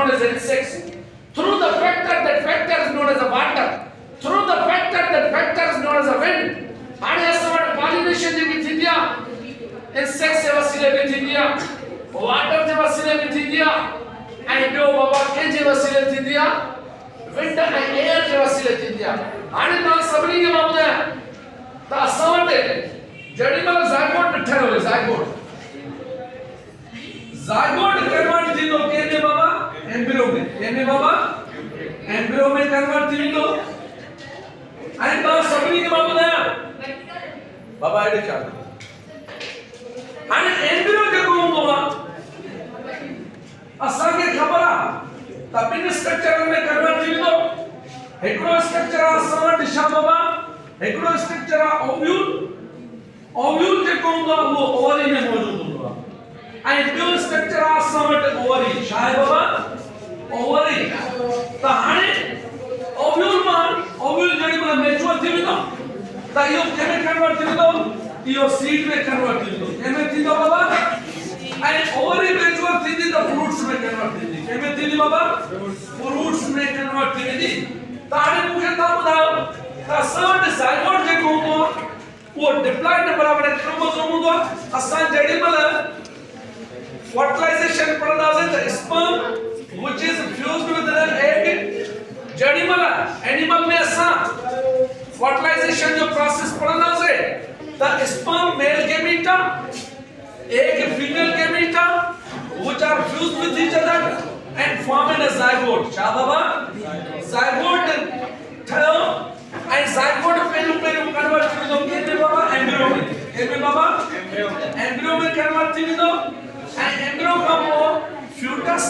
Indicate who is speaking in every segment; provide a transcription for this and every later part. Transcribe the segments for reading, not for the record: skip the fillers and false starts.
Speaker 1: known as insects. Through the factor, that factor is known as a water. Through the factor, that factor is known as a wind. हाणे असां वटि pollination जेकी थींदी आहे insects जे वसीले बि थींदी आहे, वाटर जे वसीले बि थींदी आहे, ऐं ॿियो बाबा कंहिंजे वसीले थींदी आहे, विंड ऐं एयर जे वसीले थींदी आहे। हाणे तव्हां सभिनी खे मां ॿुधायां त असां वटि जेॾी महिल ज़ायगोट ॾिठल हुजे, ज़ायगोट कन्वर्ट थींदो कंहिंमें बाबा, एम्ब्रियो में, कंहिंमें बाबा, एम्ब्रियो में कन्वर्ट थी वेंदो। ऐं तव्हां सभिनी खे मां ॿुधायां बाबा एॾे छा हाणे एम्ब्रियो जेको हूंदो आहे असांखे ख़बर आहे त ॿिनि स्ट्रक्चरनि में कन्वर्ट थी वेंदो। हिकिड़ो स्ट्रक्चर आहे असां वटि छा बाबा, हिकिड़ो स्ट्रक्चर आहे ओव्यूल। ओव्यूल जेको हूंदो आहे उहो ओवरी में मौजूदु हूंदो आहे, ऐं ॿियो स्ट्रक्चर आहे असां वटि ओवरी। छा आहे बाबा, ओवरी। त हाणे ओव्यूल मां ओव्यूल जेॾी महिल मैच्योर थी वेंदो त इहो कंहिंमें कन्वर्ट थी वेंदो, इहो सीड में कन्वर्ट थी वेंदो। कंहिंमें थींदो बाबा, ऐं ओवरी मैच्योर थींदी त फ्रूट्स में कन्वर्ट थींदी। कंहिंमें थींदी बाबा, फ्रूट्स में कन्वर्ट थी वेंदी। त हाणे मूंखे तव्हां ॿुधायो त असां वटि ज़ायगोट जेको हूंदो आहे उहो डिप्लॉयड नंबर ऑफ क्रोमोसोम हूंदो आहे। असां जेॾी महिल फर्टिलाइजेशन पढ़ंदासीं त sperm which is fused with an egg, जेॾी महिल एनिमल में असां फर्टिलाइजेशन जो प्रोसेस पढ़ंदासीं त sperm male gamete, egg female gamete which are fused with each other and form in a zygote. छा बाबा, ज़ायगोट ठहियो, ऐं ज़ायगोट पहिरियों कन्वर्ट थी वेंदो कंहिंमें बाबा, एम्ब्रियो में। कंहिंमें बाबा, एम्ब्रियो में कन्वर्ट थी वेंदो, ऐं एम्ब्रियो खां पोइ फ्यूटस,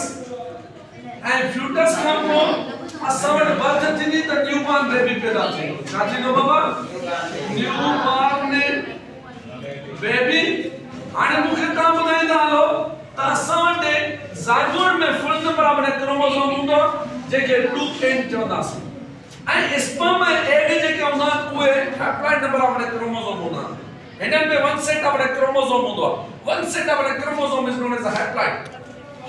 Speaker 1: ऐं फ्यूटस खां पोइ असां वटि बर्थ थींदी त न्यूबॉर्न बेबी पैदा थींदो। छा थींदो बाबा, न्यूबॉर्न बेबी। हाणे मूंखे तव्हां ॿुधाईंदा हलो त असां वटि ज़ायगोट में फुल नंबर ऑफ क्रोमोसोम हूंदो जेके 2n चवंदासीं, ऐं स्पर्म ऐं एग जेके हूंदा उहे हैप्लॉइड नंबर ऑफ क्रोमोसोम हूंदा। हिननि में वन सेट ऑफ क्रोमोसोम हूंदो आहे। One set of chromosome is known as a haploid,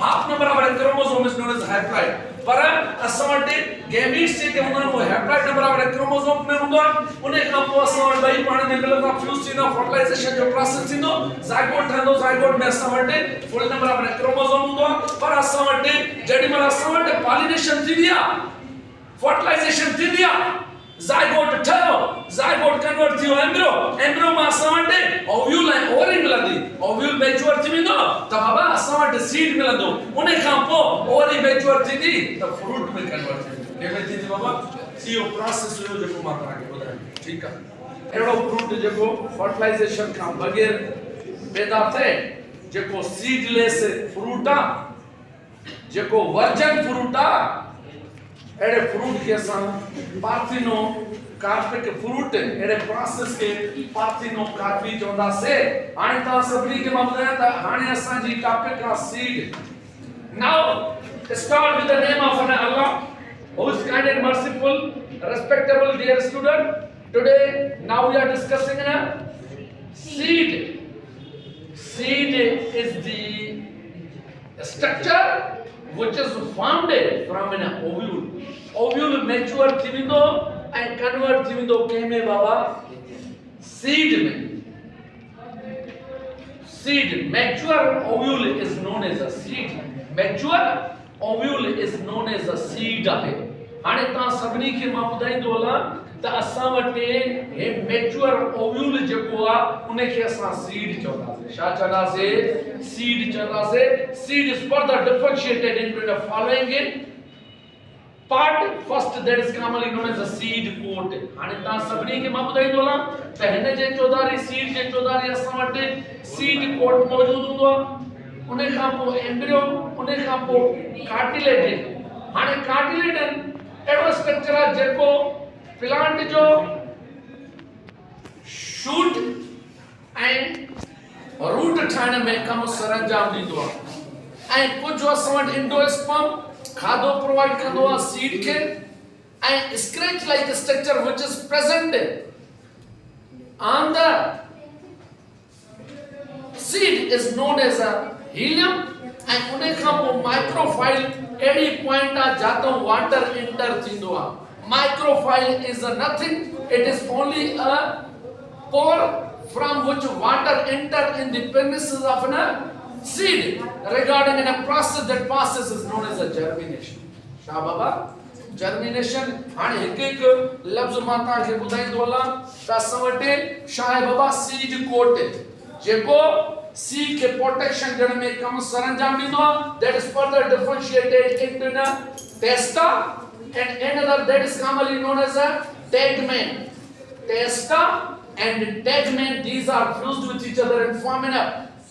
Speaker 1: half number of chromosome is known as haploid. पर असां वटि गैमीट्स जेके हूंदा आहिनि उहे हैप्लॉइड नंबर ऑफ क्रोमोसोम में हूंदो आहे। उन खां पोइ असां वटि ॿई पाण में मिलंदा, फ्यूज़ थींदा, फर्टिलाइजेशन जो प्रोसेस थींदो, ज़ायगोट ठहंदो। ज़ायगोट में असां वटि फुल नंबर ऑफ क्रोमोसोम हूंदो आहे। पर असां वटि जेॾी महिल असां वटि पॉलिनेशन थींदी आहे, फर्टिलाइजेशन थींदी आहे, ज़ायगोट ठहियो, ज़ायगोट कन्वर्ट थियो एम्ब्रियो, एम्ब्रियो मां असां वटि ओव्यूल ऐं ओवरी मिलंदी। ओव्यूल मैच्योर थी वेंदो त बाबा असां वटि सीड मिलंदो। उन खां पोइ ओवरी मैच्योर थींदी त फ्रूट में कन्वर्ट थींदी। कंहिंमें थींदी बाबा, इहो प्रोसेस हुयो जेको मां तव्हांखे ॿुधायो। ठीकु आहे, अहिड़ो फ्रूट जेको फर्टिलाइजेशन खां बग़ैर पैदा थिए, जेको सीडलेस फ्रूट आहे, जेको वर्जन फ्रूट आहे, अहिड़े फ्रूट खे असां पार्थिनो कार्पिक फ्रूट, अहिड़े प्रोसेस खे पार्थिनो कार्पी चवंदासीं। हाणे तव्हां सभिनी खे मां ॿुधायां त हाणे असांजी टॉपिक आहे seed. Now start with the name of Allah who is kind and merciful, respectable dear student. Today now we are discussing a seed. Seed is the structure which is formed from an ovule. Ovule mature थी वेंदो ऐं convert थी वेंदो कंहिंमें बाबा, seed में। Seed, mature ovule is known as a seed. Mature ovule is known as a seed आहे। हाणे तव्हां सभिनी खे मां ॿुधाईंदो हलां त असां वटि हे मैच्योर ओव्यूल जेको आहे उन खे असां सीड चवंदासीं। छा चवंदासीं, सीड चवंदासीं। Seed is further differentiated into the following part. First that is commonly known as a seed coat. हाणे तव्हां सभिनी खे मां ॿुधाईंदो हलां त हिन जे चौधारी सीड जे चौधारी असां वटि सीड कोट मौजूदु हूंदो आहे। उन खां पोइ एम्ब्रियो, उन खां पोइ कार्टिलेज। हाणे कार्टिलेज अहिड़ो स्ट्रक्चर आहे जेको प्लांट जो शूट ऐं रूट ठाहिण में कमु सरंजाम ॾींदो आहे। ऐं कुझु असां वटि एंडोस्पर्म खाधो प्रोवाइड कंदो आहे सीड खे, ऐं scratch like structure which is present on the seed is known as a hilum. ऐं उन खां पोइ माइक्रो माइक्रोफाइल एडी पॉइंट आ जातो वाटर एंटर थींदो आ micropyle is nothing it is only a pore from which water enter in the premises of a seed regarding in a process that process is known as a germination shah baba germination हाणे हिक हिक लफ्ज माता के बुधाइंदो अल्लाह ता सवटे शाह बाबा seed coat जेको seed के protection जण में कम सरंजाम ॾींदो that is further differentiated into the testa and another that is commonly known as a tegmen testa and tegmen these are fused with each other and form a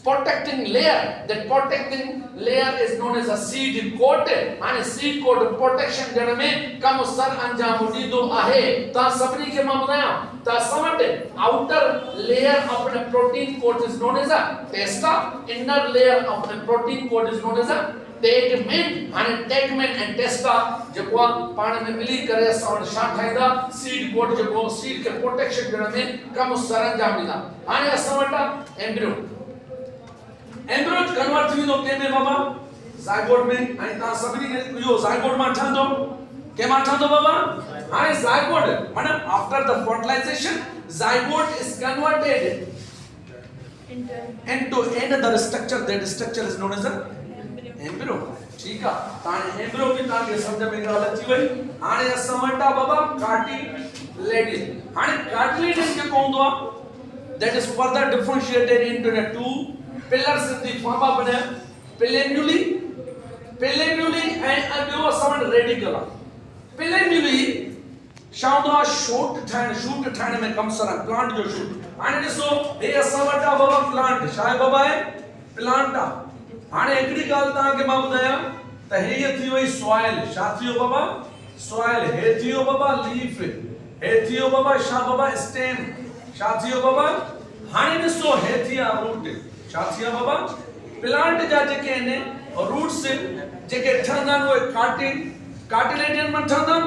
Speaker 1: protecting layer that protecting layer is known as a seed coat and seed coat protection जण में कम sir अंजाम ॾींदो आहे ता सभिनी खे मां ॿुधायां ता समट outer layer of a protein coat is known as a testa inner layer of a protein coat is known as a tegmen and tegmen and testa जेको पाण में मिली करे असां छा ठाहींदा सीड कोट जेको सीड के प्रोटेक्शन जण में कम सर अंजाम ॾींदा हाणे असां वटि एम्ब्रियो एम्ब्रियो कन्वर्ट थींदो कंहिंमें बाबा ज़ायगोट में ऐं तव्हां सभिनी खे इहो ज़ायगोट मां ठहंदो कंहिं मां ठहंदो बाबा हाणे ज़ायगोट माना after the fertilization zygote is converted into another structure that structure is known as a embryo ठीक है ताने एम्ब्रियो भी ताके समझ में ॻाल्हि अची वई हाणे असां वटि बाबा कार्टिलेजिन हाणे कार्टिलेजिन जेको हूंदो आहे that is further differentiated into the two pillars in the form of a pillenuli and ॿियो असां वटि रेडिकल आहे pillenuli शाउंदो आहे शूट ठाहिण में कम सर प्लांट जो शूट हाणे ॾिसो हे असां वटि आहे बाबा प्लांट छा आहे बाबा आहे प्लांट आहे हाणे हिकड़ी ॻाल्हि तव्हां खे मां ॿुधायां त हे थी वई सॉइल छा थियो बाबा सॉइल हे थियो बाबा लीफ हे थियो बाबा छा बाबा स्टेम छा थियो बाबा हाणे ॾिसो हे थिया रूट छा थिया बाबा प्लांट जा जेके आहिनि रूट्स जेके ठहंदा आहिनि उहे कार्टिलेजिन में ठहंदा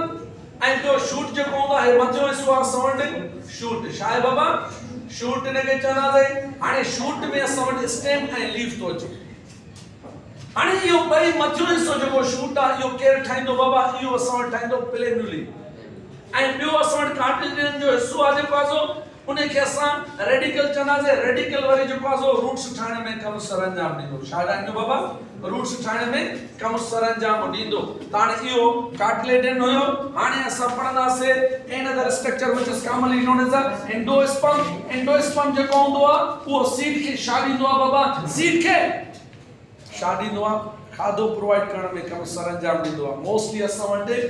Speaker 1: ऐं ॿियो शूट जेको हूंदो आहे मथियों हिसो आहे असां वटि शूट छा आहे बाबा शूट इनखे चवंदासीं हाणे शूट में असां वटि स्टेम ऐं लीफ थो अचे हाणे इहो ॿई मथियों हिसो जेको शूट आहे इहो केरु ठाहींदो बाबा इहो असां वटि ठाहींदो पिलेन्युली ऐं ॿियो असां वटि कार्टिलेजिन जो हिसो आहे जेको आहे सो उनखे असां रेडिकल चवंदासीं रेडिकल वरी जेको आहे सो रूट्स ठाहिण में कम सरंजाम ॾींदो छा ॾींदो बाबा रूट्स ठाहिण में कम सरंजाम ॾींदो त हाणे इहो कार्टिलेजिन हुयो हाणे असां पढ़ंदासीं another structure which is commonly known as a endosperm जेको हूंदो आहे उहो सीड खे छा ॾींदो आहे बाबा सीड खे छा ॾींदो आहे खाधो प्रोवाइड करण में कम सरंजाम ॾींदो आहे मोस्टली असां वटि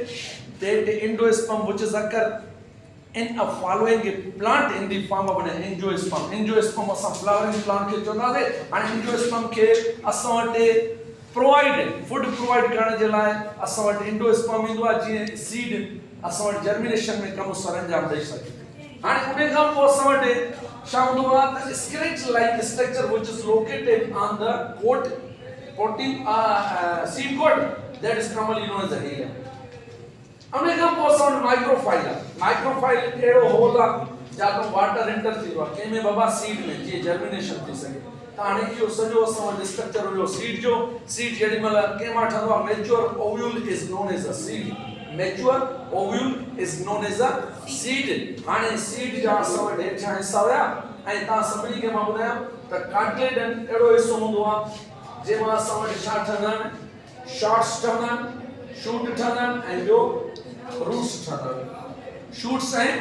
Speaker 1: that endosperm which is occur in a following plant in the form of an angiosperm असां flowering plant खे चवंदासीं हाणे angiosperm खे असां वटि प्रोवाइड फूड प्रोवाइड करण जे लाइ असां वटि एंडोस्पर्म ईंदो आहे जीअं सीड असां वटि जर्मिनेशन में कम सरंजाम ॾेई सघे हाणे उन खां पोइ असां वटि छा हूंदो आहे त scratch like structure which is located on the coat protein seed coat that is commonly known as a hilum उन खां पोइ असां वटि माइक्रोफाइल अहिड़ो होल आहे जातो वाटर एंटर थींदो आहे कंहिंमें बाबा सीड में जीअं जर्मिनेशन थी सघे त हाणे इहो सॼो असां वटि स्ट्रक्चर हुयो सीड जेॾी महिल कंहिं मां ठहंदो आहे mature ovule is known as a seed mature ovule is known as a seed हाणे सीड जा असां वटि हेठियां हिसा हुया ऐं तव्हां सभिनी खे मां ॿुधायां त कार्टिलेजिन अहिड़ो हिसो हूंदो आहे जंहिंमां असां वटि छा ठहंदा आहिनि शॉर्ट्स ठहंदा आहिनि शूट ठहंदा आहिनि ऐं ॿियो रूट्स ठहंदा आहिनि शूट्स ऐं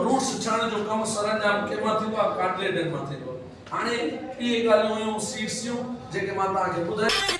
Speaker 1: रूट्स ठहण जो कमु सरंजाम कंहिं मां थींदो आहे कार्टिलेजिन मां थींदो आहे हाणे इहे ॻाल्हियूं हुयूं सीड्स जूं जेके मां तव्हांखे ॿुधायां